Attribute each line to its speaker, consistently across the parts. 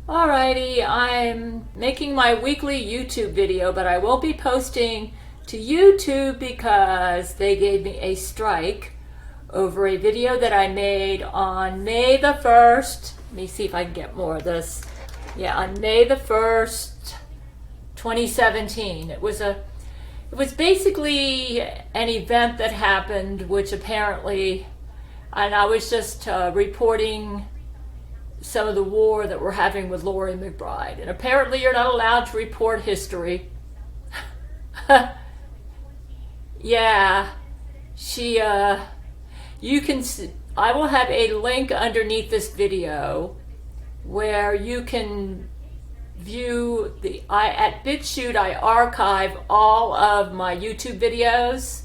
Speaker 1: Alrighty, I'm making my weekly YouTube video, but I won't be posting to YouTube because they gave me a strike over a video that I made on May the 1st. Let me see if I can get more of this. Yeah, on May the 1st, 2017. It was basically an event that happened, which apparently, and I was just reporting some of the war that we're having with Lori McBride. And apparently you're not allowed to report history. Yeah, you can see, I will have a link underneath this video where you can view at BitChute I archive all of my YouTube videos,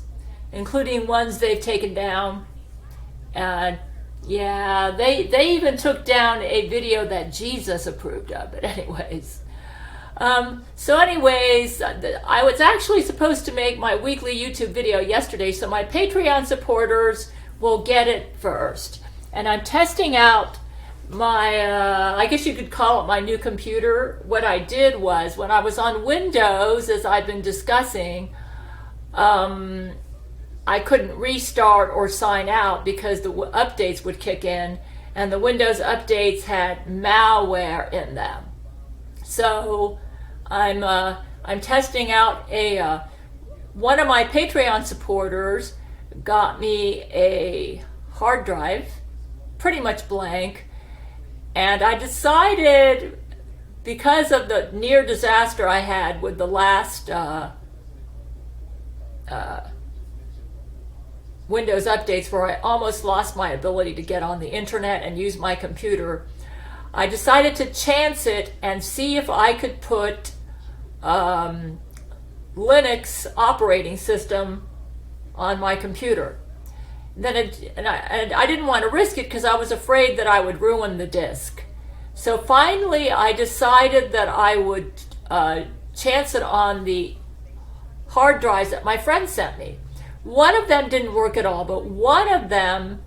Speaker 1: including ones they've taken down. Yeah, they even took down a video that Jesus approved of. But anyways, I was actually supposed to make my weekly YouTube video yesterday, so my Patreon supporters will get it first. And I'm testing out my, I guess you could call it my new computer. What I did was, when I was on Windows, as I've been discussing, I couldn't restart or sign out because the updates would kick in, and the Windows updates had malware in them. So I'm testing out one of my Patreon supporters got me a hard drive, pretty much blank, and I decided, because of the near disaster I had with the last Windows updates, where I almost lost my ability to get on the internet and use my computer, I decided to chance it and see if I could put Linux operating system on my computer. And I didn't want to risk it because I was afraid that I would ruin the disk. So finally I decided that I would chance it on the hard drives that my friend sent me. One of them didn't work at all, but one of them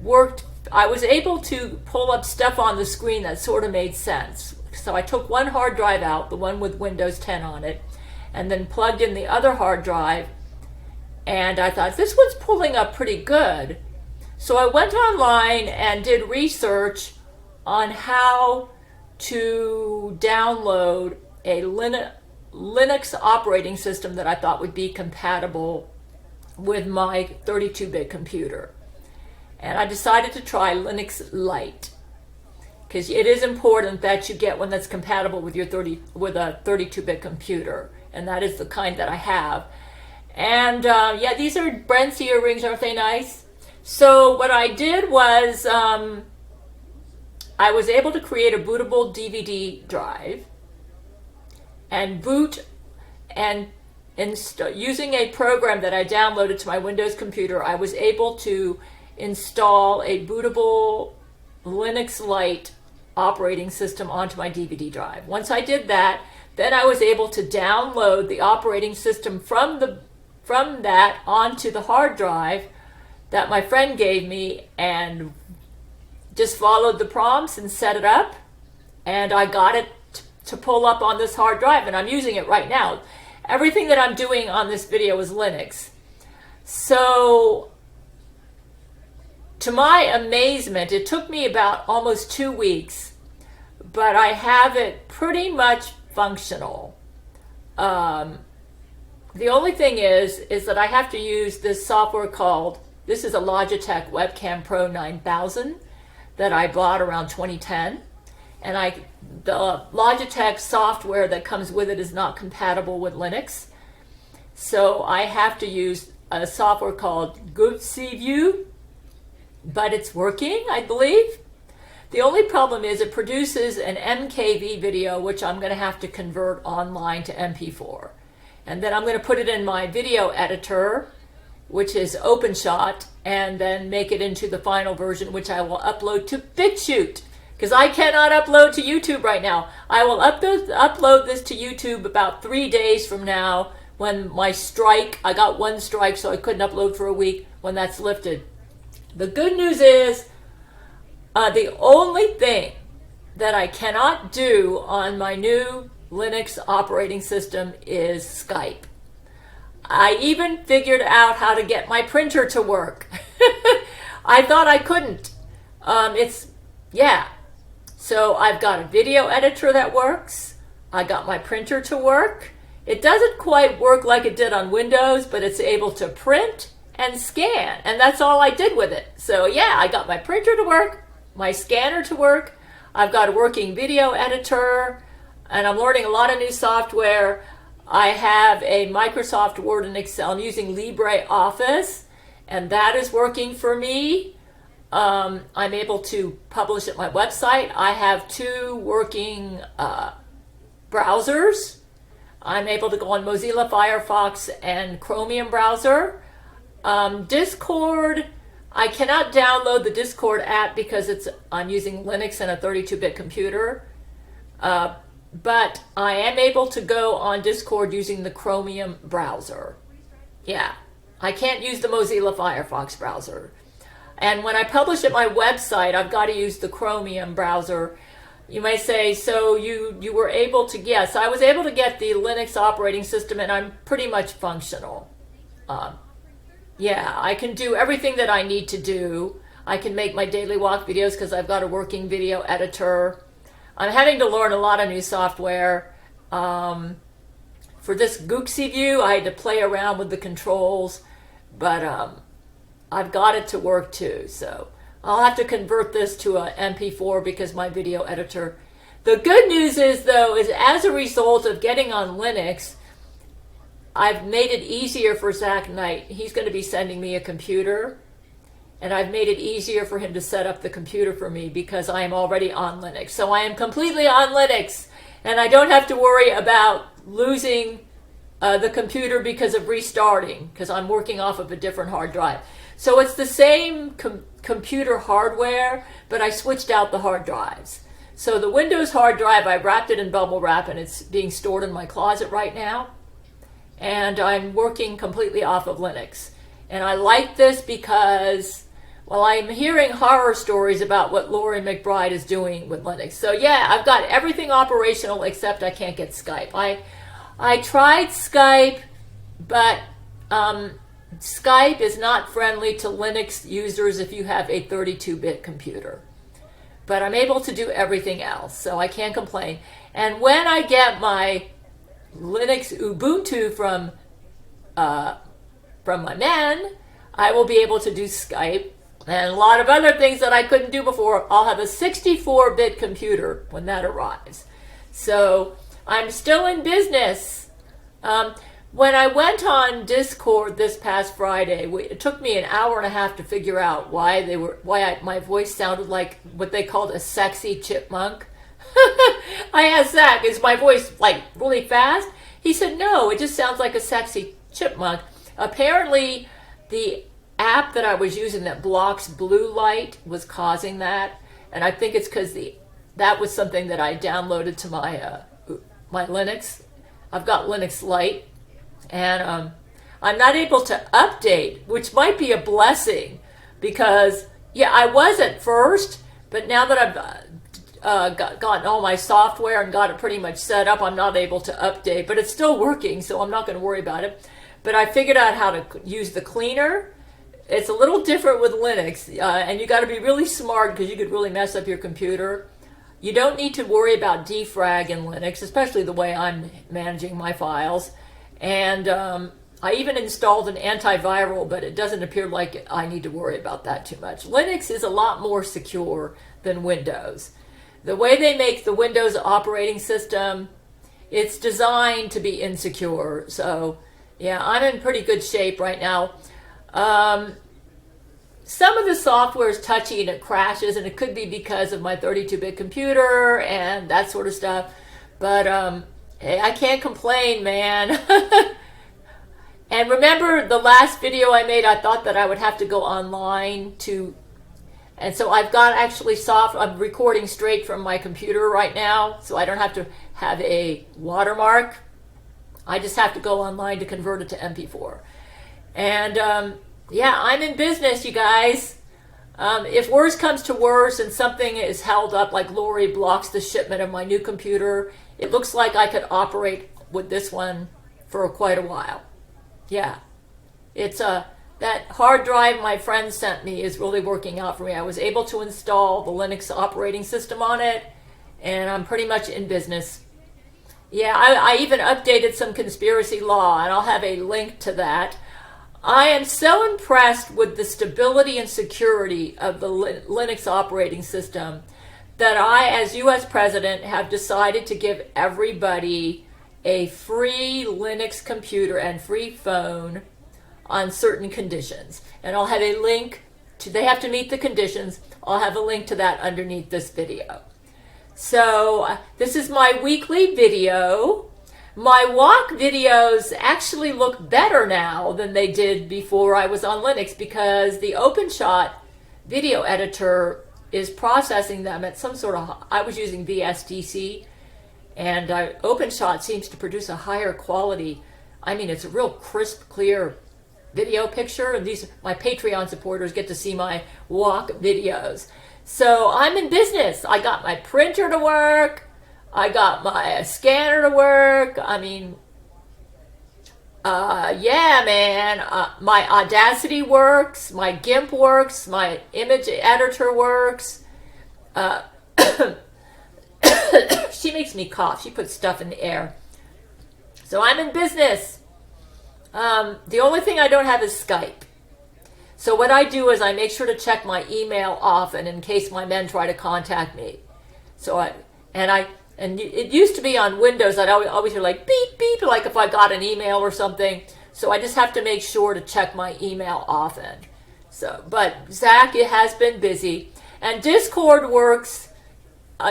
Speaker 1: worked. I was able to pull up stuff on the screen that sort of made sense. So I took one hard drive out, the one with Windows 10 on it, and then plugged in the other hard drive, and I thought, this one's pulling up pretty good. So I went online and did research on how to download a Linux operating system that I thought would be compatible with my 32-bit computer. And I decided to try Linux Lite, because it is important that you get one that's compatible with a 32-bit computer, and that is the kind that I have. And yeah, these are Brent's earrings, aren't they nice? So what I did was I was able to create a bootable DVD drive and boot, and using a program that I downloaded to my Windows computer, I was able to install a bootable Linux Lite operating system onto my DVD drive. Once I did that, then I was able to download the operating system from that onto the hard drive that my friend gave me, and just followed the prompts and set it up, and I got it to pull up on this hard drive, and I'm using it right now. Everything that I'm doing on this video is Linux. So to my amazement, it took me about almost 2 weeks, but I have it pretty much functional. The only thing is that I have to use this software called, this is a Logitech Webcam Pro 9000 that I bought around 2010. And the Logitech software that comes with it is not compatible with Linux. So I have to use a software called GoodCView, but it's working, I believe. The only problem is it produces an MKV video, which I'm going to have to convert online to MP4. And then I'm going to put it in my video editor, which is OpenShot, and then make it into the final version, which I will upload to BitChute, because I cannot upload to YouTube right now. I will upload this to YouTube about 3 days from now, when my strike, I got one strike, so I couldn't upload for a week, when that's lifted. The good news is, the only thing that I cannot do on my new Linux operating system is Skype. I even figured out how to get my printer to work. I thought I couldn't. So I've got a video editor that works. I got my printer to work. It doesn't quite work like it did on Windows, but it's able to print and scan. And that's all I did with it. So yeah, I got my printer to work, my scanner to work. I've got a working video editor, and I'm learning a lot of new software. I have a Microsoft Word and Excel. I'm using LibreOffice, and that is working for me. I'm able to publish at my website. I have 2 working browsers. I'm able to go on Mozilla Firefox and Chromium browser. Discord, I cannot download the Discord app because I'm using Linux and a 32-bit computer. But I am able to go on Discord using the Chromium browser. Yeah, I can't use the Mozilla Firefox browser. And when I publish at my website, I've got to use the Chromium browser. You may say, so you were able to, yes, I was able to get the Linux operating system, and I'm pretty much functional. Yeah, I can do everything that I need to do. I can make my daily walk videos because I've got a working video editor. I'm having to learn a lot of new software. For this Gooksy View, I had to play around with the controls, but I've got it to work too. So I'll have to convert this to a MP4 because my video editor. The good news is, though, is as a result of getting on Linux, I've made it easier for Zack Knight. He's going to be sending me a computer. And I've made it easier for him to set up the computer for me because I am already on Linux. So I am completely on Linux, and I don't have to worry about losing the computer because of restarting, because I'm working off of a different hard drive. So it's the same computer hardware, but I switched out the hard drives. So the Windows hard drive, I wrapped it in bubble wrap, and it's being stored in my closet right now. And I'm working completely off of Linux. And I like this because, well, I'm hearing horror stories about what Laurie McBride is doing with Linux. So yeah, I've got everything operational except I can't get Skype. I tried Skype, but Skype is not friendly to Linux users if you have a 32-bit computer. But I'm able to do everything else, so I can't complain. And when I get my Linux Ubuntu from my man, I will be able to do Skype and a lot of other things that I couldn't do before. I'll have a 64-bit computer when that arrives. So I'm still in business. When I went on Discord this past Friday, it took me an hour and a half to figure out why my voice sounded like what they called a sexy chipmunk. I asked Zack, is my voice like really fast? He said, no, it just sounds like a sexy chipmunk. Apparently, the app that I was using that blocks blue light was causing that, and I think it's because that was something that I downloaded to my Linux. I've got Linux Lite, and I'm not able to update, which might be a blessing because, yeah, I was at first, but now that I've gotten all my software and got it pretty much set up, I'm not able to update, but it's still working, so I'm not going to worry about it. But I figured out how to use the cleaner. It's a little different with Linux, and you got to be really smart because you could really mess up your computer. You don't need to worry about defrag in Linux, especially the way I'm managing my files. And I even installed an antiviral, but it doesn't appear like I need to worry about that too much. Linux is a lot more secure than Windows. The way they make the Windows operating system, it's designed to be insecure. So yeah, I'm in pretty good shape right now. Some of the software is touchy and it crashes, and it could be because of my 32-bit computer and that sort of stuff. But hey, I can't complain, man. And remember the last video I made, I thought that I would have to go online and so I've got actually I'm recording straight from my computer right now, so I don't have to have a watermark. I just have to go online to convert it to MP4. And yeah, I'm in business, you guys. If worse comes to worse and something is held up, like Lori blocks the shipment of my new computer, it looks like I could operate with this one for quite a while. Yeah. It's that hard drive my friend sent me is really working out for me. I was able to install the Linux operating system on it, and I'm pretty much in business. Yeah, I even updated some conspiracy law, and I'll have a link to that. I am so impressed with the stability and security of the Linux operating system that I, as US President, have decided to give everybody a free Linux computer and free phone on certain conditions. And I'll have a link to, they have to meet the conditions. I'll have a link to that underneath this video. So this is my weekly video. My walk videos actually look better now than they did before I was on Linux, because the OpenShot video editor is processing them at some sort of, I was using VSDC, and OpenShot seems to produce a higher quality. I mean, it's a real crisp, clear video picture, and these, my Patreon supporters get to see my walk videos. So I'm in business. I got my printer to work. I got my scanner to work. I mean, yeah, man. My Audacity works. My GIMP works. My image editor works. She makes me cough. She puts stuff in the air. So I'm in business. The only thing I don't have is Skype. So what I do is I make sure to check my email often in case my men try to contact me. So it used to be on Windows, I'd always hear like beep, beep, like if I got an email or something. So I just have to make sure to check my email often. So, but Zack, it has been busy. And Discord works,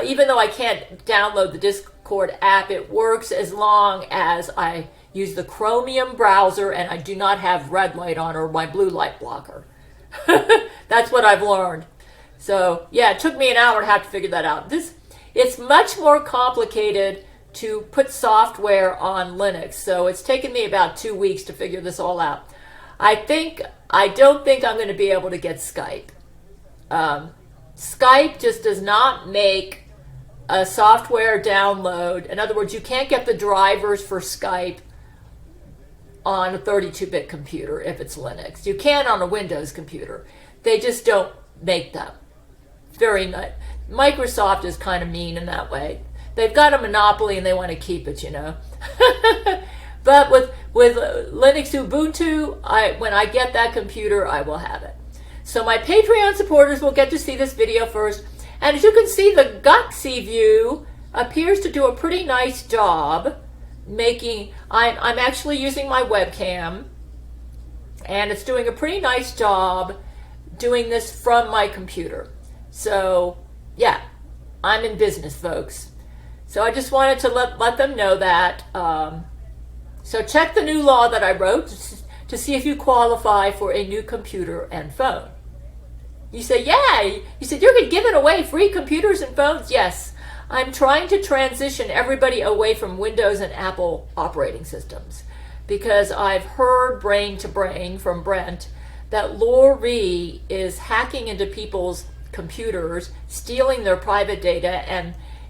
Speaker 1: even though I can't download the Discord app, it works as long as I use the Chromium browser and I do not have red light on or my blue light blocker. That's what I've learned. So yeah, it took me an hour and a half to figure that out. It's much more complicated to put software on Linux. So it's taken me about 2 weeks to figure this all out. I don't think I'm going to be able to get Skype. Skype just does not make a software download. In other words, you can't get the drivers for Skype on a 32-bit computer if it's Linux. You can on a Windows computer. They just don't make them. Very nice. Microsoft is kind of mean in that way. They've got a monopoly and they want to keep it, you know. But with Linux Ubuntu, when I get that computer, I will have it. So my Patreon supporters will get to see this video first. And as you can see, the Gutsy view appears to do a pretty nice job making, I'm actually using my webcam, and it's doing a pretty nice job doing this from my computer. So yeah, I'm in business, folks. So I just wanted to let them know that. So check the new law that I wrote to see if you qualify for a new computer and phone. You say, yeah, you said you're giving away free computers and phones? Yes. I'm trying to transition everybody away from Windows and Apple operating systems, because I've heard brain to brain from Brent that Lori is hacking into people's computers, stealing their private data,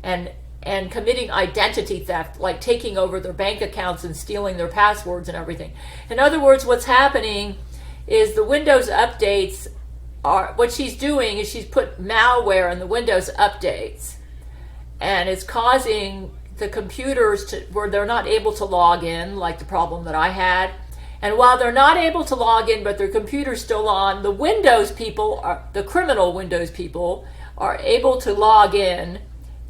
Speaker 1: and committing identity theft, like taking over their bank accounts and stealing their passwords and everything. In other words, what's happening is the Windows updates what she's doing is she's put malware in the Windows updates, and it's causing the computers where they're not able to log in, like the problem that I had. And while they're not able to log in, but their computer's still on, the Windows people, the criminal Windows people, are able to log in,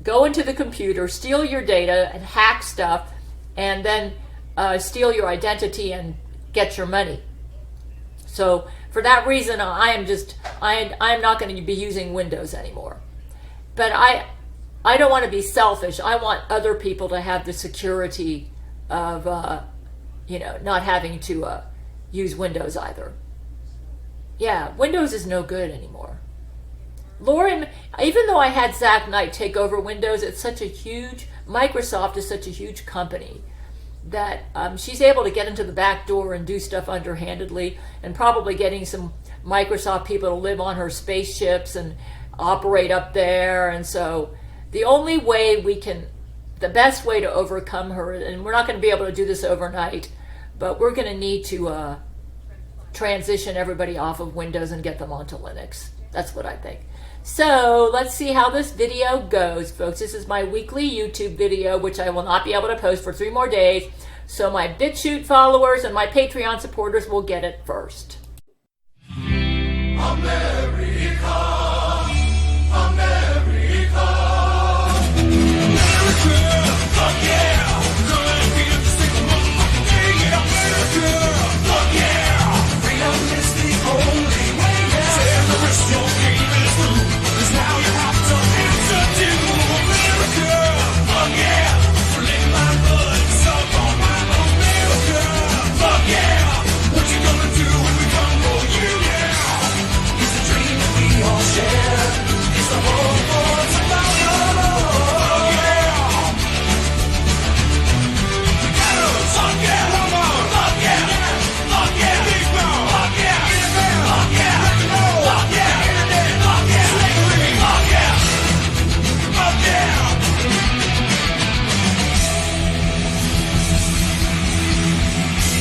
Speaker 1: go into the computer, steal your data, and hack stuff, and then steal your identity and get your money. So for that reason, I'm not going to be using Windows anymore. But I don't want to be selfish. I want other people to have the security of not having to use Windows either. Yeah, Windows is no good anymore. Lauren, even though I had Zack Knight take over Windows, Microsoft is such a huge company that she's able to get into the back door and do stuff underhandedly, and probably getting some Microsoft people to live on her spaceships and operate up there. And so the only way the best way to overcome her, and we're not going to be able to do this overnight, but we're going to need to transition everybody off of Windows and get them onto Linux. That's what I think. So let's see how this video goes, folks. This is my weekly YouTube video, which I will not be able to post for 3 more days. So my BitChute followers and my Patreon supporters will get it first.